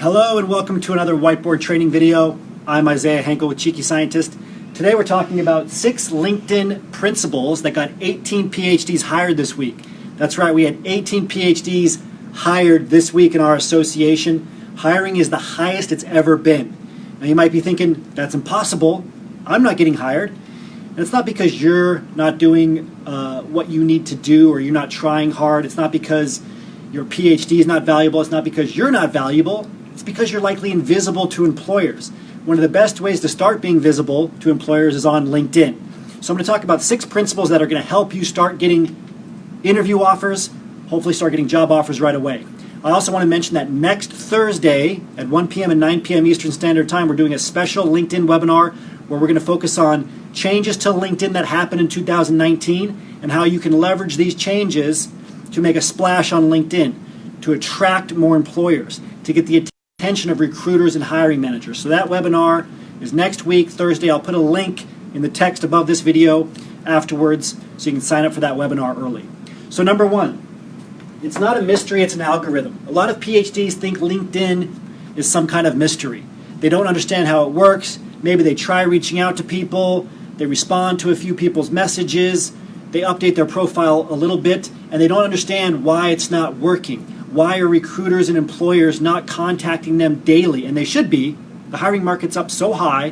Hello and welcome to another whiteboard training video. I'm Isaiah Henkel with Cheeky Scientist. Today we're talking about 6 LinkedIn principles that got 18 PhDs hired this week. That's right, we had 18 PhDs hired this week in our association. Hiring is the highest it's ever been. Now you might be thinking, that's impossible. I'm not getting hired. And it's not because you're not doing what you need to do or you're not trying hard. It's not because your PhD is not valuable. It's not because you're not valuable. It's because you're likely invisible to employers. One of the best ways to start being visible to employers is on LinkedIn. So I'm going to talk about 6 principles that are going to help you start getting interview offers, hopefully start getting job offers right away. I also want to mention that next Thursday at 1 p.m. and 9 p.m. Eastern Standard Time, we're doing a special LinkedIn webinar where we're going to focus on changes to LinkedIn that happened in 2019 and how you can leverage these changes to make a splash on LinkedIn, to attract more employers, to get the attention of recruiters and hiring managers. So that webinar is next week, Thursday. I'll put a link in the text above this video afterwards so you can sign up for that webinar early. So number 1, it's not a mystery, it's an algorithm. A lot of PhDs think LinkedIn is some kind of mystery. They don't understand how it works. Maybe they try reaching out to people, they respond to a few people's messages, they update their profile a little bit, and they don't understand why it's not working. Why are recruiters and employers not contacting them daily? And they should be. The hiring market's up so high,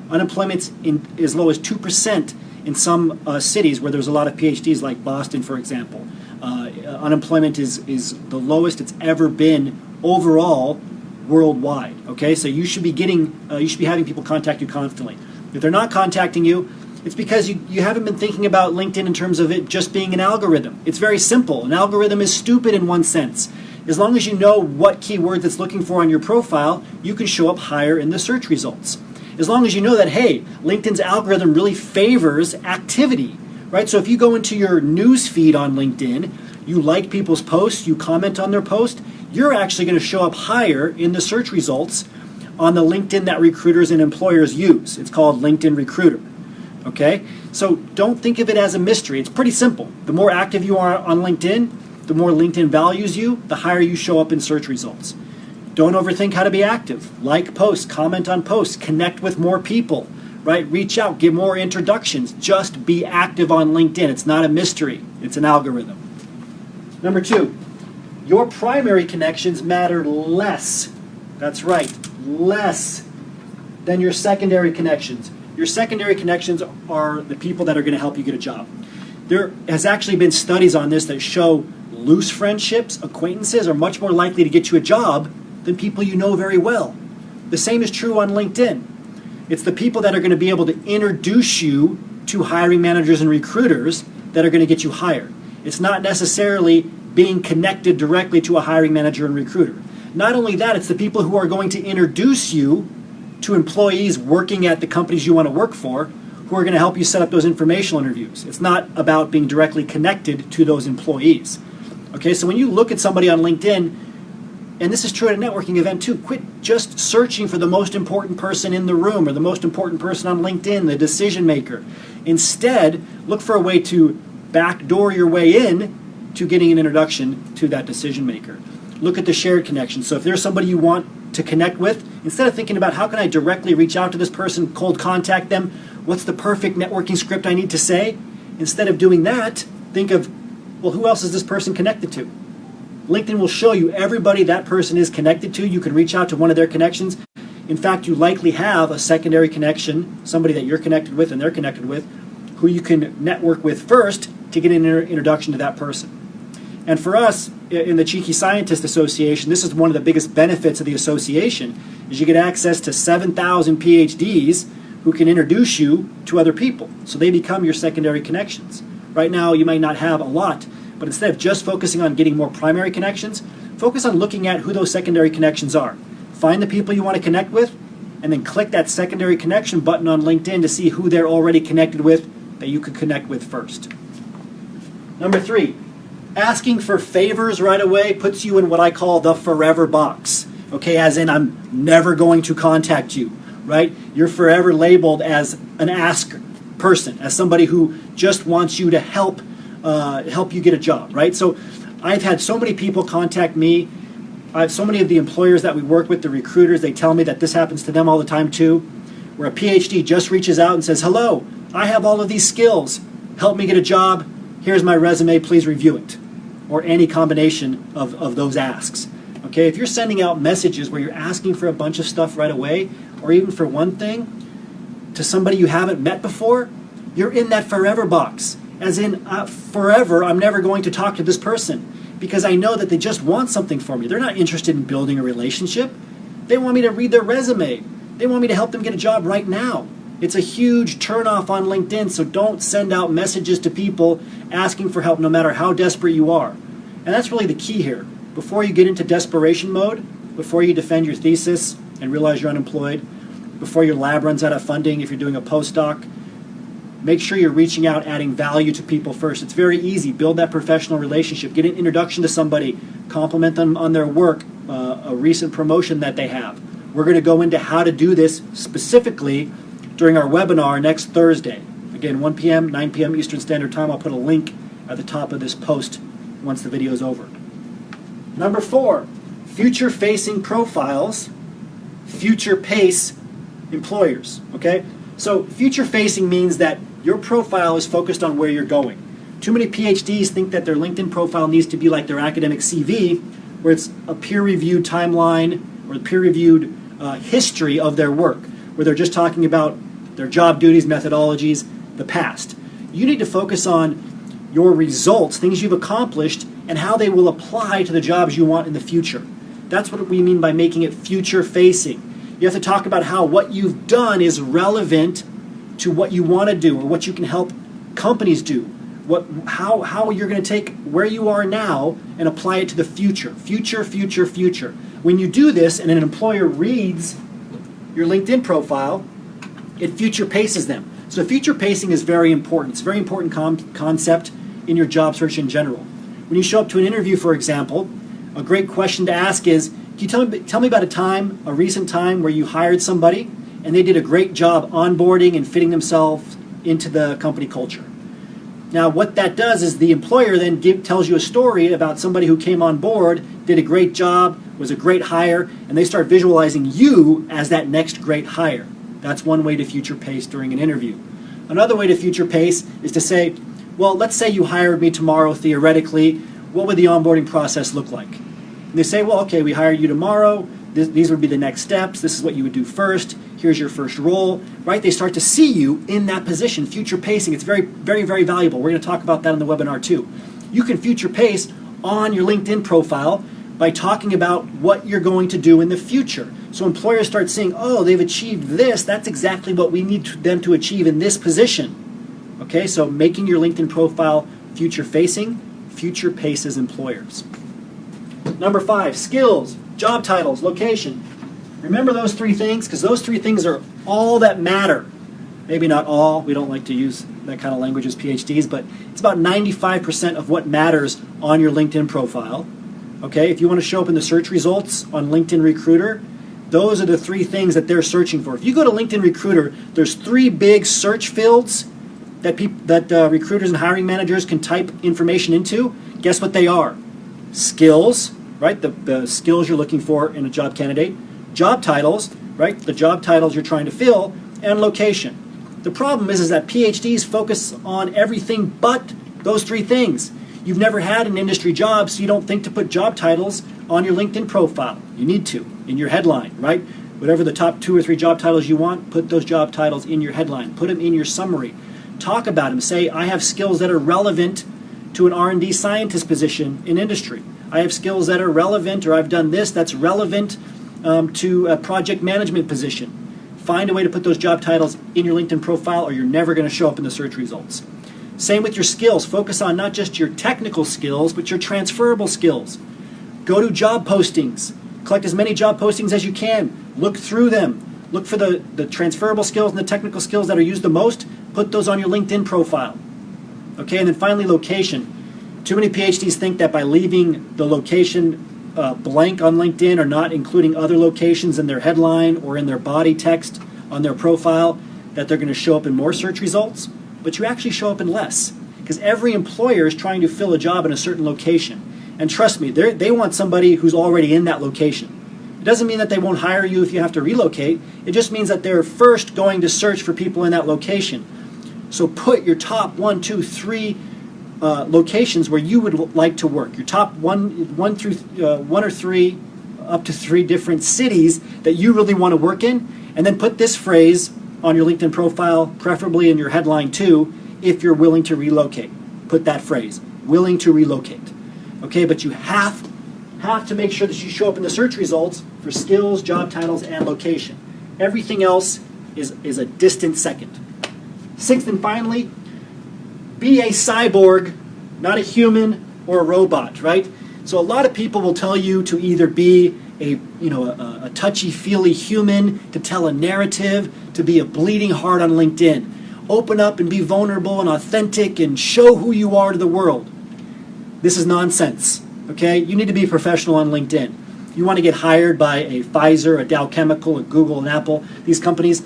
unemployment's as low as 2% in some cities where there's a lot of PhDs, like Boston, for example. Unemployment is the lowest it's ever been overall worldwide. Okay, so you should be having people contact you constantly. If they're not contacting you, it's because you haven't been thinking about LinkedIn in terms of it just being an algorithm. It's very simple. An algorithm is stupid in one sense. As long as you know what keywords it's looking for on your profile, you can show up higher in the search results. As long as you know that, hey, LinkedIn's algorithm really favors activity, right? So if you go into your news feed on LinkedIn, you like people's posts, you comment on their post, you're actually going to show up higher in the search results on the LinkedIn that recruiters and employers use. It's called LinkedIn Recruiter. Okay? So don't think of it as a mystery. It's pretty simple. The more active you are on LinkedIn, the more LinkedIn values you, the higher you show up in search results. Don't overthink how to be active. Like posts, comment on posts, connect with more people, right? Reach out, get more introductions. Just be active on LinkedIn. It's not a mystery. It's an algorithm. Number 2, your primary connections matter less. That's right, less than your secondary connections. Your secondary connections are the people that are going to help you get a job. There has actually been studies on this that show loose friendships, acquaintances, are much more likely to get you a job than people you know very well. The same is true on LinkedIn. It's the people that are going to be able to introduce you to hiring managers and recruiters that are going to get you hired. It's not necessarily being connected directly to a hiring manager and recruiter. Not only that, it's the people who are going to introduce you to employees working at the companies you want to work for who are going to help you set up those informational interviews. It's not about being directly connected to those employees. Okay, so when you look at somebody on LinkedIn, and this is true at a networking event too, quit just searching for the most important person in the room or the most important person on LinkedIn, the decision maker. Instead, look for a way to backdoor your way in to getting an introduction to that decision maker. Look at the shared connection. So if there's somebody you want to connect with, instead of thinking about how can I directly reach out to this person, cold contact them, what's the perfect networking script I need to say, instead of doing that, think of, well, who else is this person connected to? LinkedIn will show you everybody that person is connected to. You can reach out to one of their connections. In fact, you likely have a secondary connection, somebody that you're connected with and they're connected with, who you can network with first to get an introduction to that person. And for us, in the Cheeky Scientist Association, this is one of the biggest benefits of the association, is you get access to 7,000 PhDs who can introduce you to other people. So they become your secondary connections. Right now, you might not have a lot, but instead of just focusing on getting more primary connections, focus on looking at who those secondary connections are. Find the people you want to connect with, and then click that secondary connection button on LinkedIn to see who they're already connected with that you could connect with first. Number 3, asking for favors right away puts you in what I call the forever box. Okay, as in I'm never going to contact you, right? You're forever labeled as an ask person, as somebody who just wants you to help you get a job, right? So I've had so many people contact me So many of the employers that we work with, the recruiters, they tell me that this happens to them all the time too, where a PhD just reaches out and says, hello, I have all of these skills. Help me get a job. Here's my resume. Please review it. Or any combination of those asks. Okay, if you're sending out messages where you're asking for a bunch of stuff right away, or even for one thing, to somebody you haven't met before, you're in that forever box. As in, forever, I'm never going to talk to this person because I know that they just want something from me. They're not interested in building a relationship. They want me to read their resume. They want me to help them get a job right now. It's a huge turnoff on LinkedIn, so don't send out messages to people asking for help no matter how desperate you are. And that's really the key here. Before you get into desperation mode, before you defend your thesis and realize you're unemployed, before your lab runs out of funding if you're doing a postdoc, make sure you're reaching out, adding value to people first. It's very easy. Build that professional relationship. Get an introduction to somebody. Compliment them on their work, a recent promotion that they have. We're going to go into how to do this specifically during our webinar next Thursday. Again, 1 p.m., 9 p.m. Eastern Standard Time. I'll put a link at the top of this post once the video is over. Number 4, future-facing profiles, future-pace employers. Okay? So future-facing means that your profile is focused on where you're going. Too many PhDs think that their LinkedIn profile needs to be like their academic CV, where it's a peer-reviewed timeline or peer-reviewed history of their work, where they're just talking about their job duties, methodologies, the past. You need to focus on your results, things you've accomplished, and how they will apply to the jobs you want in the future. That's what we mean by making it future-facing. You have to talk about how what you've done is relevant to what you want to do or what you can help companies do. How you're going to take where you are now and apply it to the future. Future, future, future. When you do this and an employer reads your LinkedIn profile, it future paces them. So future pacing is very important. It's a very important concept in your job search in general. When you show up to an interview, for example, a great question to ask is, can you tell me about a recent time where you hired somebody and they did a great job onboarding and fitting themselves into the company culture? Now, what that does is the employer then tells you a story about somebody who came on board, did a great job, was a great hire, and they start visualizing you as that next great hire. That's one way to future pace during an interview. Another way to future pace is to say, well, let's say you hired me tomorrow theoretically. What would the onboarding process look like? And they say, well, okay, we hired you tomorrow. These would be the next steps. This is what you would do first. Here's your first role, right? They start to see you in that position, future pacing. It's very, very, very valuable. We're going to talk about that in the webinar too. You can future pace on your LinkedIn profile by talking about what you're going to do in the future. So employers start seeing, oh, they've achieved this. That's exactly what we need them to achieve in this position. Okay, so making your LinkedIn profile future facing, future paces employers. Number 5, skills, job titles, location. Remember those 3 things, because those 3 things are all that matter. Maybe not all, we don't like to use that kind of language as PhDs, but it's about 95% of what matters on your LinkedIn profile. Okay, if you want to show up in the search results on LinkedIn Recruiter, those are the 3 things that they're searching for. If you go to LinkedIn Recruiter, there's 3 big search fields that recruiters and hiring managers can type information into. Guess what they are? Skills, right? The skills you're looking for in a job candidate. Job titles, right? The job titles you're trying to fill. And location. The problem is that PhDs focus on everything but those 3 things. You've never had an industry job, so you don't think to put job titles on your LinkedIn profile. You need to, in your headline, right? Whatever the top 2 or 3 job titles you want, put those job titles in your headline. Put them in your summary. Talk about them. Say, I have skills that are relevant to an R&D scientist position in industry. I have skills that are relevant, or I've done this that's relevant to a project management position. Find a way to put those job titles in your LinkedIn profile, or you're never going to show up in the search results. Same with your skills. Focus on not just your technical skills, but your transferable skills. Go to job postings. Collect as many job postings as you can. Look through them. Look for the transferable skills and the technical skills that are used the most. Put those on your LinkedIn profile. Okay, and then finally, location. Too many PhDs think that by leaving the location blank on LinkedIn or not including other locations in their headline or in their body text on their profile, that they're going to show up in more search results, but you actually show up in less, because every employer is trying to fill a job in a certain location. And trust me, they want somebody who's already in that location. It doesn't mean that they won't hire you if you have to relocate. It just means that they're first going to search for people in that location. So put your top 1, 2, 3 locations where you would like to work. Your top one or three, up to 3 different cities that you really want to work in, and then put this phrase on your LinkedIn profile, preferably in your headline too, if you're willing to relocate. Put that phrase, willing to relocate. Okay, but you have to make sure that you show up in the search results for skills, job titles, and location. Everything else is a distant second. 6th and finally, be a cyborg, not a human or a robot, right? So a lot of people will tell you to either be a touchy-feely human, to tell a narrative, to be a bleeding heart on LinkedIn. Open up and be vulnerable and authentic and show who you are to the world. This is nonsense, okay? You need to be professional on LinkedIn. You want to get hired by a Pfizer, a Dow Chemical, a Google, an Apple, these companies,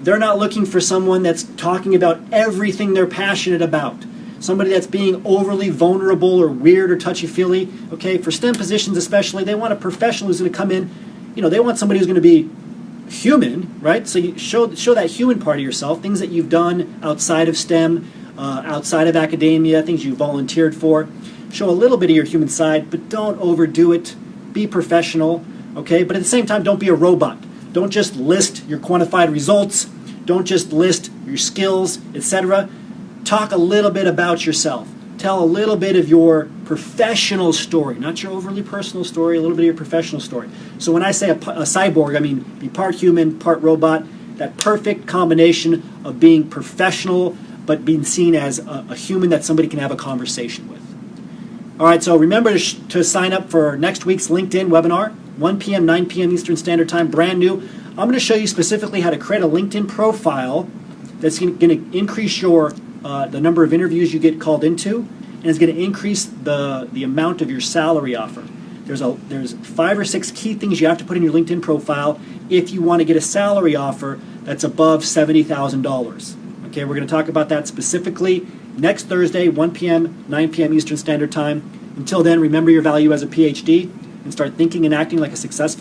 they're not looking for someone that's talking about everything they're passionate about. Somebody that's being overly vulnerable or weird or touchy-feely. Okay, for STEM positions especially, they want a professional who's going to come in. They want somebody who's going to be human, right? So you show that human part of yourself, things that you've done outside of STEM, outside of academia, things you volunteered for. Show a little bit of your human side, but don't overdo it. Be professional, okay? But at the same time, don't be a robot. Don't just list your quantified results. Don't just list your skills, etc. Talk a little bit about yourself. Tell a little bit of your professional story, not your overly personal story, a little bit of your professional story. So when I say a cyborg, I mean be part human, part robot, that perfect combination of being professional but being seen as a human that somebody can have a conversation with. All right, so remember to sign up for next week's LinkedIn webinar, 1 p.m., 9 p.m. Eastern Standard Time, brand new. I'm going to show you specifically how to create a LinkedIn profile that's going to increase your the number of interviews you get called into, and it's going to increase the amount of your salary offer. There's 5 or 6 key things you have to put in your LinkedIn profile if you want to get a salary offer that's above $70,000. Okay, we're going to talk about that specifically next Thursday, 1 p.m., 9 p.m. Eastern Standard Time. Until then, remember your value as a PhD and start thinking and acting like a successful